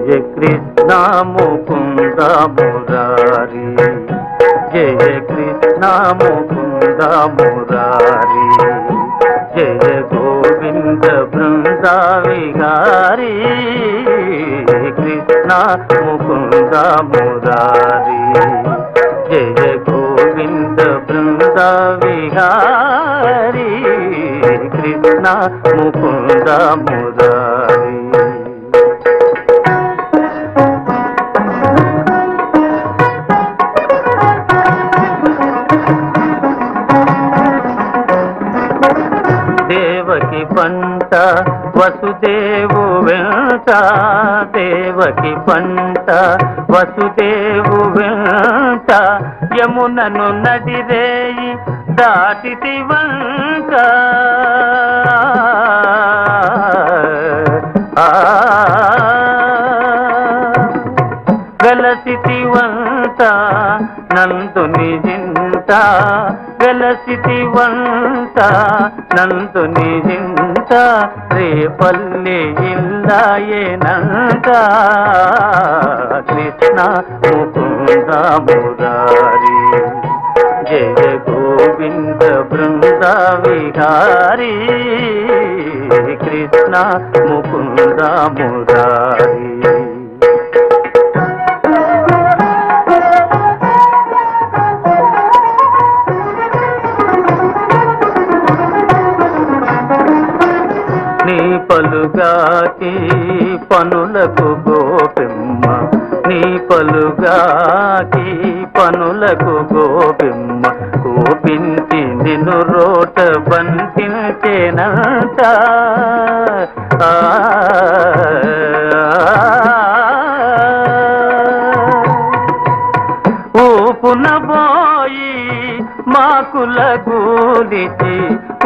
జయ కృష్ణ ముకుంద మురారి జయ కృష్ణ ముకుంద మురారి జయ గోవింద బృంద విహారీ కృష్ణ ముకుంద మురారి జయ గోవింద బృంద విహారీ కృష్ణ ముకుంద మురారి దేవకి పంట వసుదేవు వెంట దేవకి పంట వసుదేవు వెంట యమునను నడిరేయి దాటితి వంక వెలసితి వంట నందుని జింత వెలసితి వంట నందుని జింత రేపల్లి ఇల్లాయేనంత కృష్ణ ముకుంద మురారి జయ గోవింద బృంద విహారీ కృష్ణ ముకుంద మురారి నీ పలుగాకి పనులకు గోపిమ్మ నీ పలుగాకి పనులకు గోపిమ్మ కోపించి నిన్ను రోట బంధించేనంత ఊపున బోయి మాకుల గూలిచి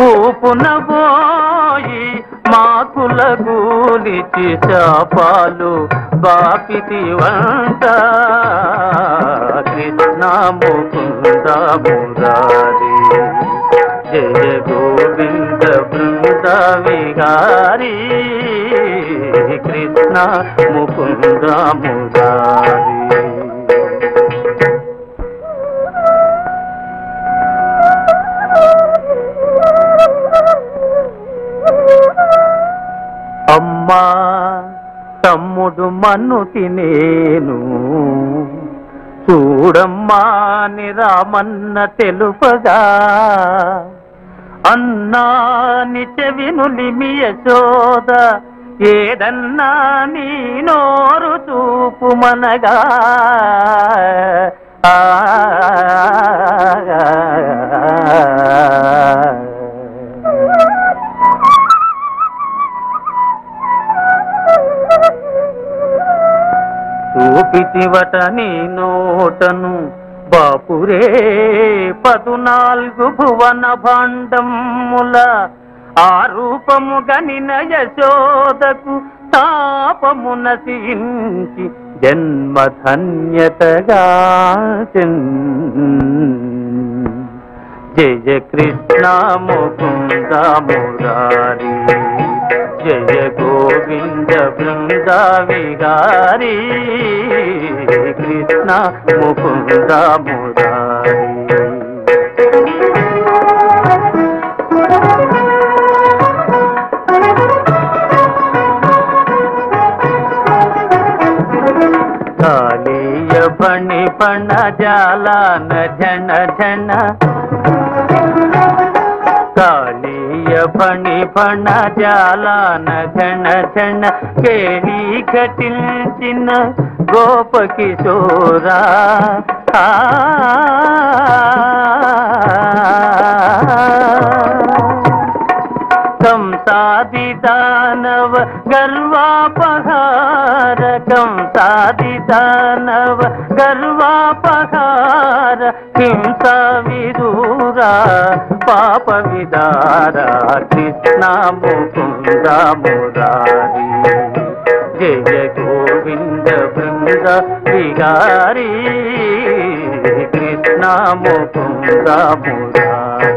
ఊపున బోయి మాకుల గూలిచి శాపాలు బాపితి వంట కృష్ణ ముకుంద మురారి జయ గోవింద బృంద విహారీ కృష్ణ ముకుంద మురారి అమ్మా తమ్ముడు మన్ను తినేను చూడమ్మా నిరామన్న తెలుపగా అన్నా నిచెవినులిమి యశోద ఏదన్నా నీ నోరు చూపు మనగా చూపితివట నీ నోటను బాపురే 14 భువన భాండముల ఆ రూపము గనిన యశోదకు తాపమున సించి జన్మధన్యతగా జయ కృష్ణ ముకుంద మురారి జయ గోవింద బృంద విహారీ కృష్ణ ముకుంద మురారి కాళీయ ఫణి ఫణ జాలాన ఝణ ఝణ కాళీయ ఫణి ఫణ జాలాన ఝణ ఝణ కేళీ ఘటించిన గోప కిశోరా కంసాది దానవ గర్వాపహార కంసాది దానవ గర్వాపహార హింస విదూరా పాప విదార కృష్ణ ముకుంద మురారి జయ గోవింద బృంద విహారీ కృష్ణ ముకుంద మురారి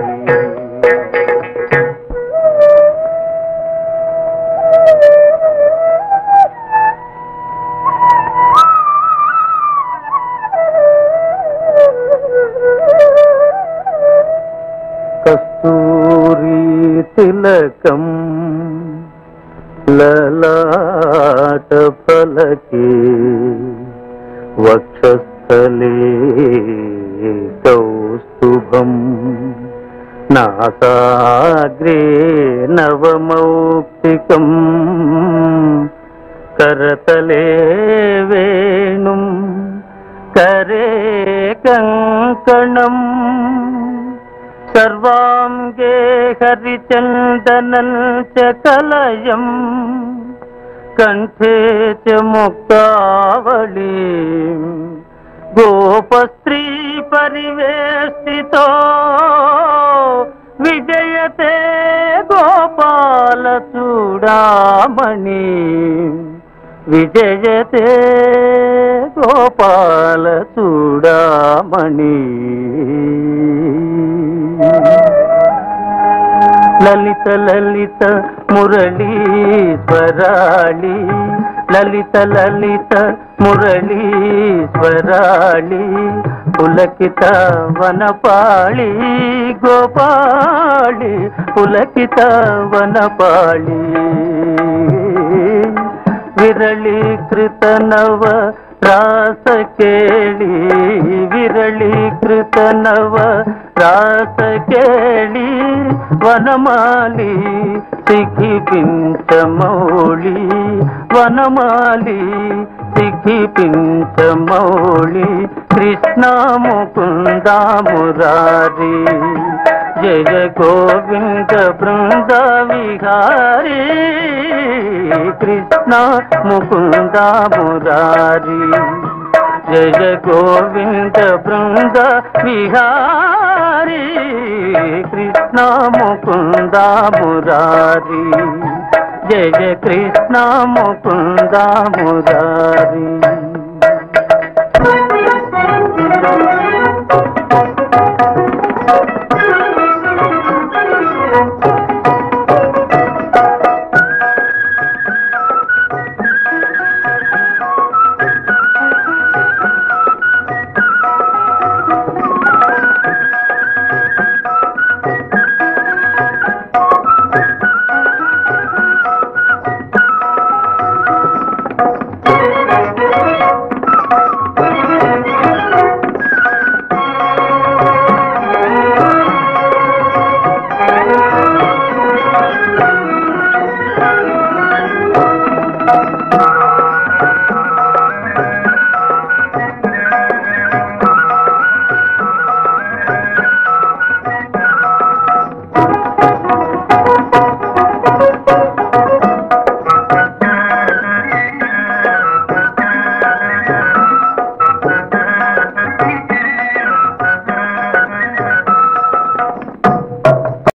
తిలకం లలాట ఫలకే వక్షస్థలే కౌస్తుభం నాసాగ్రే నవమౌక్తికం करतले वेणुं करे कंकणं सर्वांगे हरिचंदनं च कलयं कंठे च मुक्तावलीं गोपस्त्री परिवेष्टितो विजयते गोपाल चूडामणि विजयते गोपाल चूडामणि ललित ललित मुरलीश्वराळि ललित ललित मुरलीश्वराळि पुलकित वनपाळि गोपाळि पुलकित वनपाळि विरलीकृत नव रास केळि विरलीकृत नव रास केळि वनमाली सिखिपिंचमौळि वनमाली सिखिपिंचमौळि कृष्ण मुकुंद मुरारी जय गोविंद बृंद विहारी कृष्ण मुकुंद मुरारी जय गोविंद बृंद विहारी कृष्ण मुकुंद मुरारी जय कृष्ण मुकुंद मुरारी